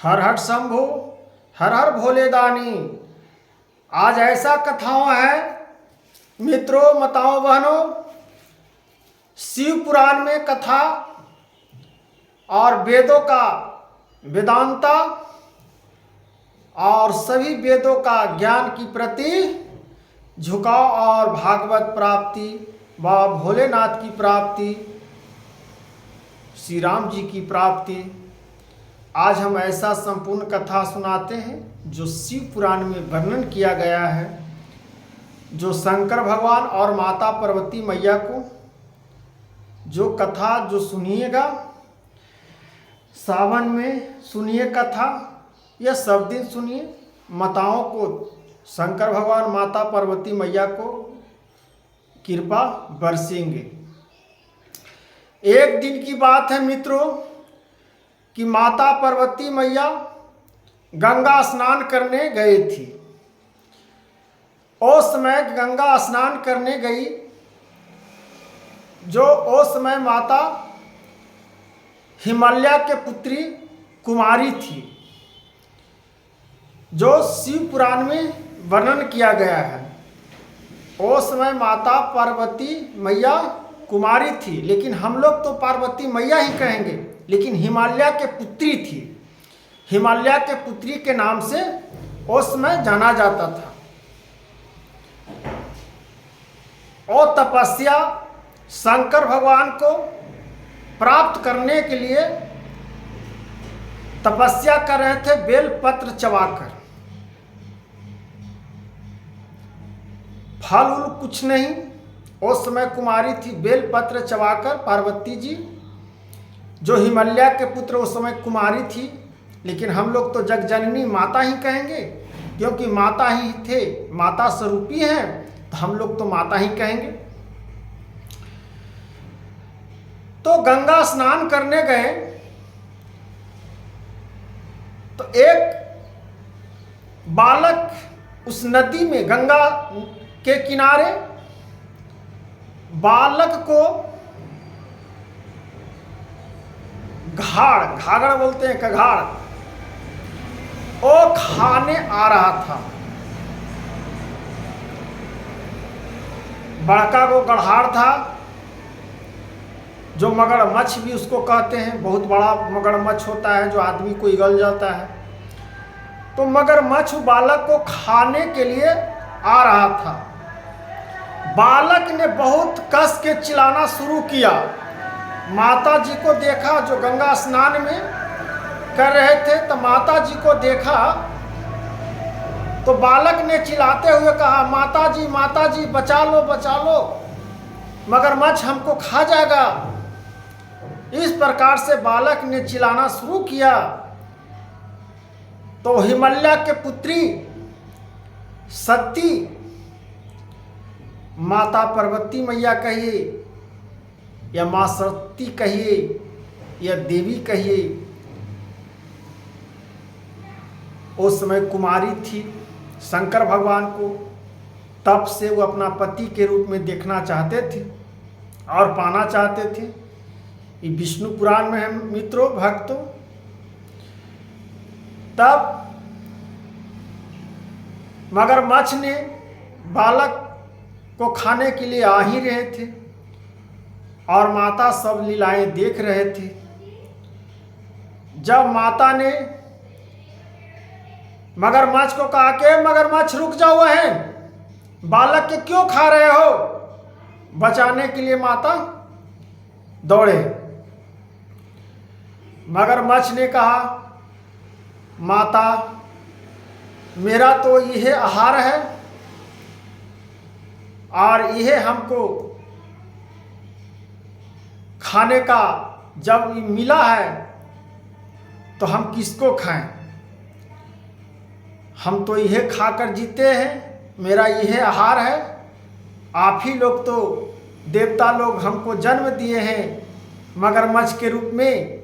हर हर शंभो, हर हर भोले दानी। आज ऐसा कथाओं है मित्रों, माताओं, बहनों, शिव पुराण में कथा और वेदों का वेदांता और सभी वेदों का ज्ञान की प्रति झुकाव और भागवत प्राप्ति व भोलेनाथ की प्राप्ति, श्री राम जी की प्राप्ति। आज हम ऐसा संपूर्ण कथा सुनाते हैं जो शिव पुराण में वर्णन किया गया है, जो शंकर भगवान और माता पार्वती मैया को जो कथा जो सुनिएगा, सावन में सुनिए कथा या सब दिन सुनिए। माताओं को शंकर भगवान माता पार्वती मैया को कृपा बरसेंगे। एक दिन की बात है मित्रों कि माता पार्वती मैया गंगा स्नान करने गई थी। उस समय गंगा स्नान करने गई, जो उस समय माता हिमालय के पुत्री कुमारी थी, जो शिव पुराण में वर्णन किया गया है। उस समय माता पार्वती मैया कुमारी थी, लेकिन हम लोग तो पार्वती मैया ही कहेंगे, लेकिन हिमालय के पुत्री थी। हिमालय के पुत्री के नाम से उस समय जाना जाता था। और तपस्या शंकर भगवान को प्राप्त करने के लिए तपस्या कर रहे थे, बेल पत्र चबाकर। फल उल कुछ नहीं, उस समय कुमारी थी। बेल पत्र चबाकर पार्वती जी, जो हिमालय के पुत्र उस समय कुमारी थी, लेकिन हम लोग तो जगजननी माता ही कहेंगे, क्योंकि माता ही थे, माता स्वरूपी हैं, तो हम लोग तो माता ही कहेंगे। तो गंगा स्नान करने गए तो एक बालक उस नदी में, गंगा के किनारे बालक को घाघड़ बोलते हैं, कघाड़, वो खाने आ रहा था। बड़का को गढ़ाड़ था, जो मगरमच्छ भी उसको कहते हैं। बहुत बड़ा मगरमच्छ होता है जो आदमी को इगल जाता है। तो मगरमच्छ बालक को खाने के लिए आ रहा था। बालक ने बहुत कस के चिल्लाना शुरू किया। माता जी को देखा, जो गंगा स्नान में कर रहे थे, तो माता जी को देखा तो बालक ने चिल्लाते हुए कहा, माता जी बचा लो, बचा लो, मगरमच्छ हमको खा जाएगा। इस प्रकार से बालक ने चिल्लाना शुरू किया। तो हिमालय के पुत्री सती, माता पार्वती मैया कहिए या मां सती कहिए या देवी कहिए, उस समय कुमारी थी। शंकर भगवान को तप से वो अपना पति के रूप में देखना चाहते थे और पाना चाहते थे। ये विष्णु पुराण में है मित्रों, भक्तों। तब मगरमच्छ ने बालक को खाने के लिए आ ही रहे थे और माता सब लीलाएं देख रहे थे। जब माता ने मगरमच्छ को कहा कि मगरमच्छ रुक जाओ, है बालक के क्यों खा रहे हो, बचाने के लिए माता दौड़े। मगरमच्छ ने कहा, माता मेरा तो यह आहार है और यह हमको खाने का जब मिला है तो हम किसको खाएं, हम तो यह खाकर जीते हैं, मेरा यह आहार है। आप ही लोग तो देवता लोग हमको जन्म दिए हैं मगरमच्छ के रूप में,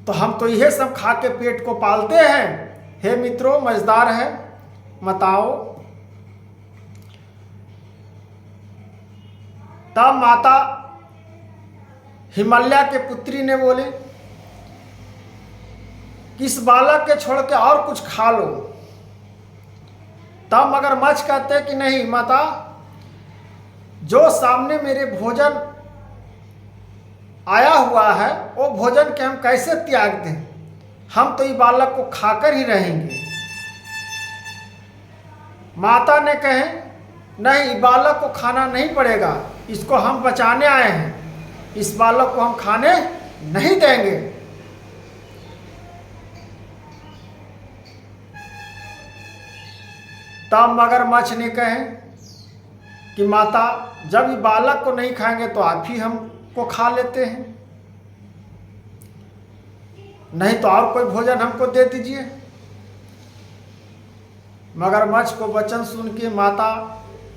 तो हम तो यह सब खा के पेट को पालते हैं। हे मित्रों, मजेदार है, बताओ। तब माता हिमालय के पुत्री ने बोले कि इस बालक के छोड़ के और कुछ खा लो। तब मगरमच्छ कहते हैं कि नहीं माता, जो सामने मेरे भोजन आया हुआ है वो भोजन के हम कैसे त्याग दें, हम तो ये बालक को खाकर ही रहेंगे। माता ने कहे नहीं, बालक को खाना नहीं पड़ेगा, इसको हम बचाने आए हैं, इस बालक को हम खाने नहीं देंगे। तब मगरमच्छ ने कहे कि माता, जब ये बालक को नहीं खाएंगे तो आप ही हमको खा लेते हैं, नहीं तो और कोई भोजन हमको दे दीजिए। मगरमच्छ को वचन सुन के माता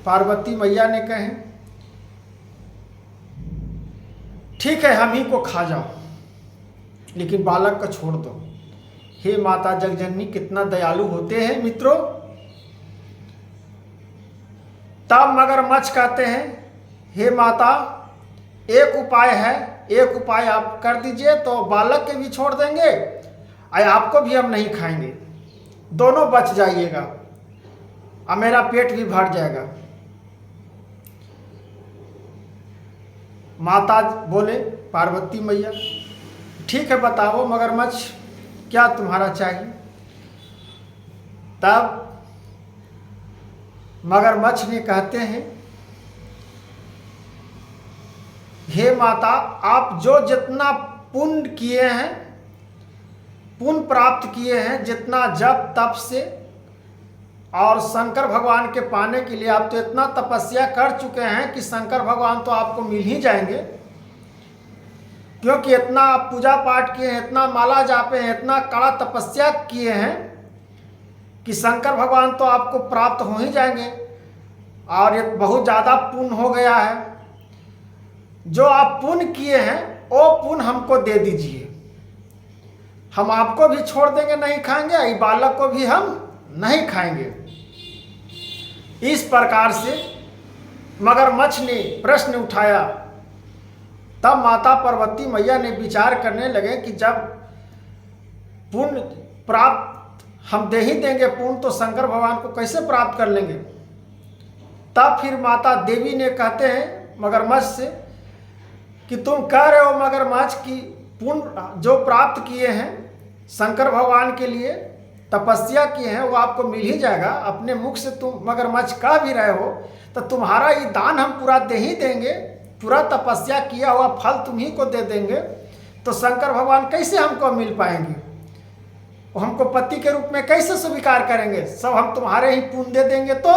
पार्वती मैया ने कहे ठीक है, हम ही को खा जाओ, लेकिन बालक को छोड़ दो। हे माता जगजननी कितना दयालु होते हैं मित्रों। तब मगरमच्छ कहते हैं हे माता, एक उपाय है, एक उपाय आप कर दीजिए तो बालक के भी छोड़ देंगे और आपको भी हम नहीं खाएंगे, दोनों बच जाइएगा और मेरा पेट भी भर जाएगा। माता बोले पार्वती मैया, ठीक है बताओ मगरमच्छ, क्या तुम्हारा चाहिए। तब मगरमच्छ ने कहते हैं हे माता, आप जो जितना पुण्य किए हैं, पुण्य प्राप्त किए हैं, जितना जप तप से और शंकर भगवान के पाने के लिए आप तो इतना तपस्या कर चुके हैं कि शंकर भगवान तो आपको मिल ही जाएंगे, क्योंकि इतना आप पूजा पाठ किए हैं, इतना माला जापे हैं, इतना कड़ा तपस्या किए हैं कि शंकर भगवान तो आपको प्राप्त हो ही जाएंगे और ये बहुत ज़्यादा पुण्य हो गया है। जो आप पुण्य किए हैं वो पुण्य हमको दे दीजिए, हम आपको भी छोड़ देंगे, नहीं खाएंगे, इस बालक को भी हम नहीं खाएंगे। इस प्रकार से मगरमच्छ ने प्रश्न उठाया। तब माता पार्वती मैया ने विचार करने लगे कि जब पुण्य प्राप्त हम दे ही देंगे, पुण्य तो शंकर भगवान को कैसे प्राप्त कर लेंगे। तब फिर माता देवी ने कहते हैं मगरमच्छ से कि तुम कह रहे हो मगरमच्छ कि पुण्य जो प्राप्त किए हैं शंकर भगवान के लिए तपस्या किए हैं वो आपको मिल ही जाएगा। अपने मुख से तुम मगरमच्छ कह भी रहे हो तो तुम्हारा ये दान हम पूरा दे ही देंगे, पूरा तपस्या किया हुआ फल तुम ही को दे देंगे, तो शंकर भगवान कैसे हमको मिल पाएंगे, वो हमको पति के रूप में कैसे स्वीकार करेंगे, सब हम तुम्हारे ही पुण्य दे देंगे। तो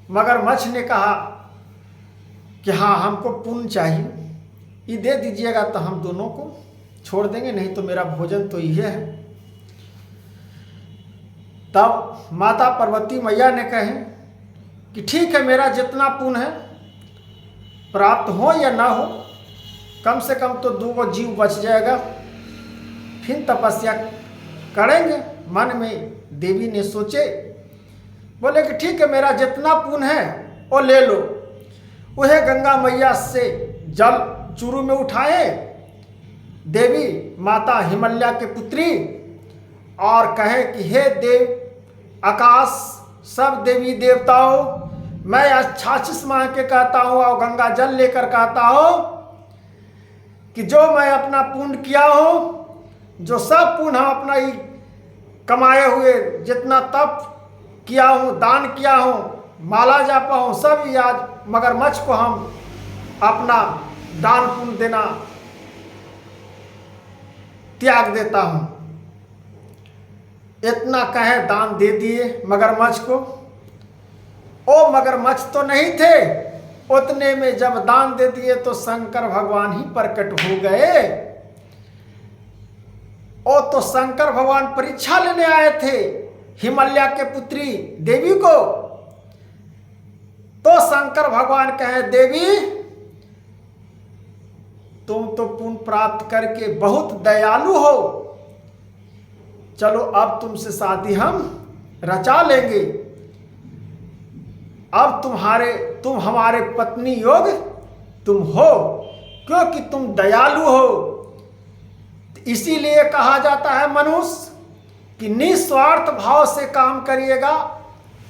मगरमच्छ ने कहा कि हाँ हमको पुण्य चाहिए, ये दे दीजिएगा तो हम दोनों को छोड़ देंगे, नहीं तो मेरा भोजन तो यह है। तब माता पार्वती मैया ने कहे कि ठीक है, मेरा जितना पुण्य है प्राप्त हो या ना हो, कम से कम तो 2 जीव बच जाएगा, फिर तपस्या करेंगे। मन में देवी ने सोचे, बोले कि ठीक है, मेरा जितना पुण्य है वो ले लो। वह गंगा मैया से जल चुरू में उठाए देवी माता हिमल्या के पुत्री और कहे कि हे देव आकाश सब देवी देवताओं, मैं आशीष मांग के कहता हूँ और गंगा जल लेकर कहता हूँ कि जो मैं अपना पुण्य किया हूँ, जो सब पुण्य हम अपना ही कमाए हुए जितना तप किया हूँ, दान किया हूँ, माला जापा हूँ, सब ही आज मगरमच्छ को हम अपना दान पुण्य देना त्याग देता हूँ। इतना कहे दान दे दिए मगरमच्छ को। ओ मगरमच्छ तो नहीं थे, उतने में जब दान दे दिए तो शंकर भगवान ही प्रकट हो गए। ओ तो शंकर भगवान परीक्षा लेने आए थे हिमल्या के पुत्री देवी को। तो शंकर भगवान कहे देवी तुम तो पुण्य प्राप्त करके बहुत दयालु हो, चलो अब तुमसे शादी हम रचा लेंगे, अब तुम हमारे पत्नी योग तुम हो, क्योंकि तुम दयालु हो, इसीलिए कहा जाता है मनुष्य कि निस्वार्थ भाव से काम करिएगा।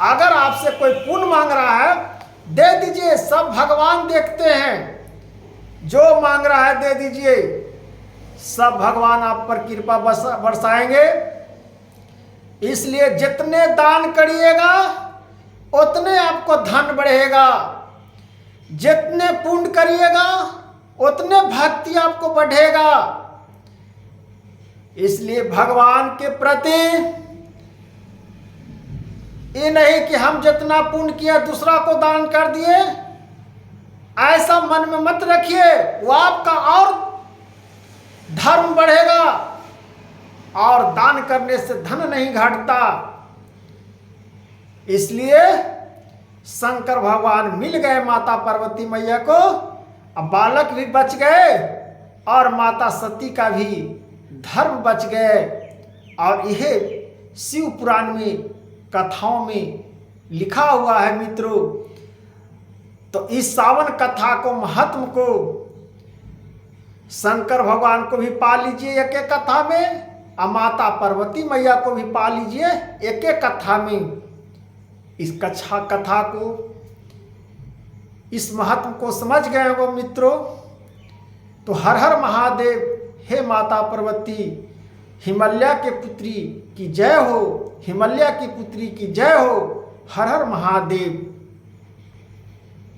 अगर आपसे कोई पुण्य मांग रहा है दे दीजिए, सब भगवान देखते हैं। जो मांग रहा है दे दीजिए, सब भगवान आप पर कृपा बरसाएंगे। इसलिए जितने दान करिएगा उतने आपको धन बढ़ेगा, जितने पुण्य करिएगा उतने भक्ति आपको बढ़ेगा। इसलिए भगवान के प्रति ये नहीं कि हम जितना पुण्य किया दूसरा को दान कर दिए, ऐसा मन में मत रखिए। वो आपका और धर्म बढ़ेगा, और दान करने से धन नहीं घटता। इसलिए शंकर भगवान मिल गए माता पार्वती मैया को, अब बालक भी बच गए और माता सती का भी धर्म बच गए। और यह शिव पुराण में कथाओं में लिखा हुआ है मित्रों। तो इस सावन कथा को, महत्व को शंकर भगवान को भी पा लीजिए एक एक कथा में, और माता पार्वती मैया को भी पा लीजिए एक एक कथा में। इस कथा को, इस महत्व को समझ गए हो मित्रों। तो हर हर महादेव। हे माता पार्वती, हिमालय के पुत्री की जय हो, हिमालय की पुत्री की जय हो। हर हर महादेव।